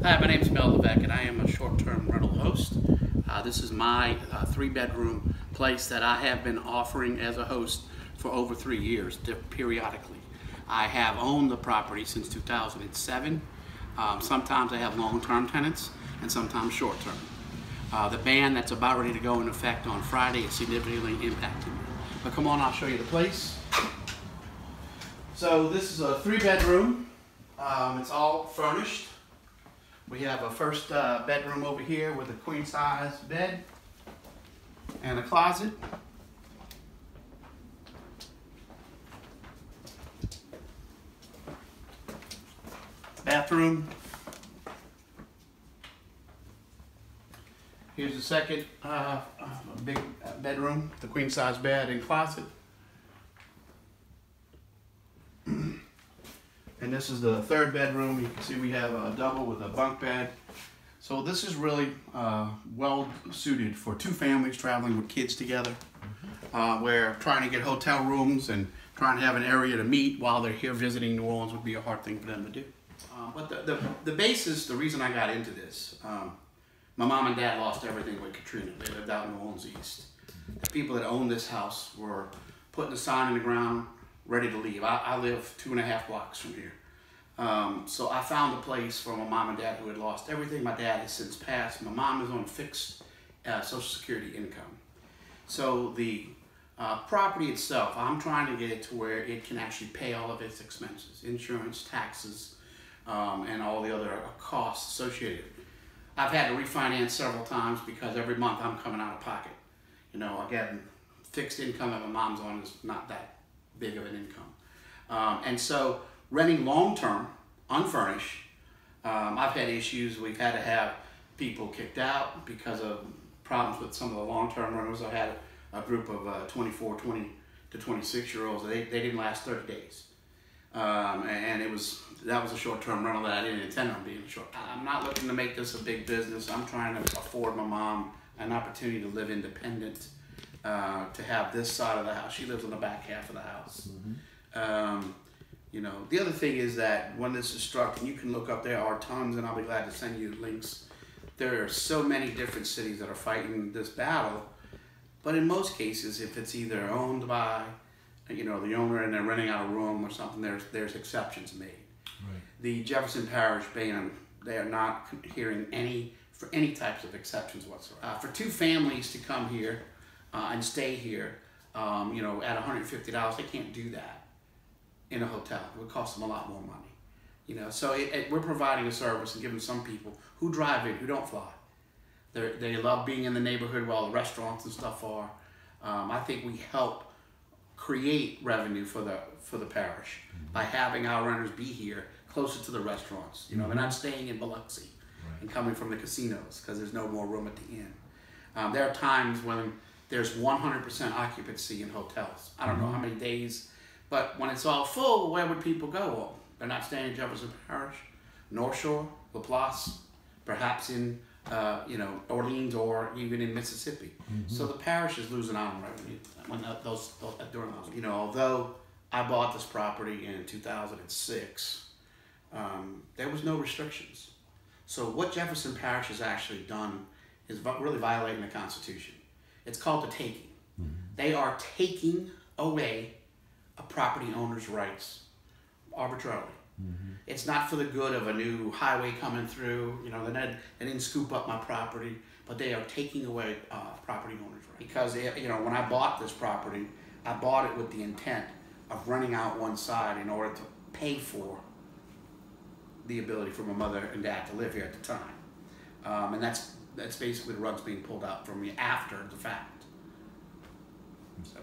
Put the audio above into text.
Hi, my name is Mel Leveque, and I am a short-term rental host. This is my three-bedroom place that I have been offering as a host for over 3 years, periodically. I have owned the property since 2007. Sometimes I have long-term tenants, and sometimes short-term. The ban that's about ready to go into effect on Friday is significantly impacting me. But come on, I'll show you the place. So this is a three-bedroom. It's all furnished. We have a first bedroom over here with a queen-size bed and a closet. Bathroom. Here's the second big bedroom, the queen-size bed and closet. And this is the third bedroom. You can see we have a double with a bunk bed. So this is really well suited for two families traveling with kids together. Where trying to get hotel rooms and trying to have an area to meet while they're here visiting New Orleans would be a hard thing for them to do. But the basis, the reason I got into this, my mom and dad lost everything with Katrina. They lived out in New Orleans East. The people that owned this house were putting a sign in the ground, ready to leave. I live 2.5 blocks from here. So I found a place for my mom and dad who had lost everything. My dad has since passed. My mom is on fixed Social Security income. So the property itself, I'm trying to get it to where it can actually pay all of its expenses, insurance, taxes, and all the other costs associated. I've had to refinance several times because every month I'm coming out of pocket. You know, again, fixed income that my mom's on is not that big of an income. And so renting long-term, unfurnished, I've had issues. We've had to have people kicked out because of problems with some of the long-term renters. I had a group of 24, 20 to 26-year-olds. They didn't last 30 days. And that was a short-term rental that I didn't intend on being short. I'm not looking to make this a big business. I'm trying to afford my mom an opportunity to live independent, to have this side of the house. She lives in the back half of the house. You know, the other thing is that when this is struck, and you can look up, there are tons, and I'll be glad to send you links. There are so many different cities that are fighting this battle, but in most cases, if it's either owned by, you know, the owner and they're renting out a room or something, there's exceptions made. Right. The Jefferson Parish ban, they are not hearing for any types of exceptions whatsoever. For two families to come here and stay here, you know, at $150, they can't do that in a hotel. It would cost them a lot more money. You know, so we're providing a service and giving some people who drive in, who don't fly. They love being in the neighborhood where all the restaurants and stuff are. I think we help create revenue for the parish by having our renters be here closer to the restaurants. You know, they're not staying in Biloxi and coming from the casinos because there's no more room at the inn. There are times when there's 100% occupancy in hotels. I don't know how many days, but when it's all full, where would people go? Well, they're not staying in Jefferson Parish, North Shore, LaPlace, perhaps in you know, Orleans or even in Mississippi. So the parish is losing out on revenue when during those. You know, although I bought this property in 2006, there was no restrictions. So what Jefferson Parish has actually done is really violating the Constitution. It's called the taking. They are taking away a property owner's rights arbitrarily. It's not for the good of a new highway coming through. You know, they didn't scoop up my property, but they are taking away property owners' rights. Because, you know, when I bought this property, I bought it with the intent of renting out one side in order to pay for the ability for my mother and dad to live here at the time. And that's basically the rug's being pulled out from me after the fact. So.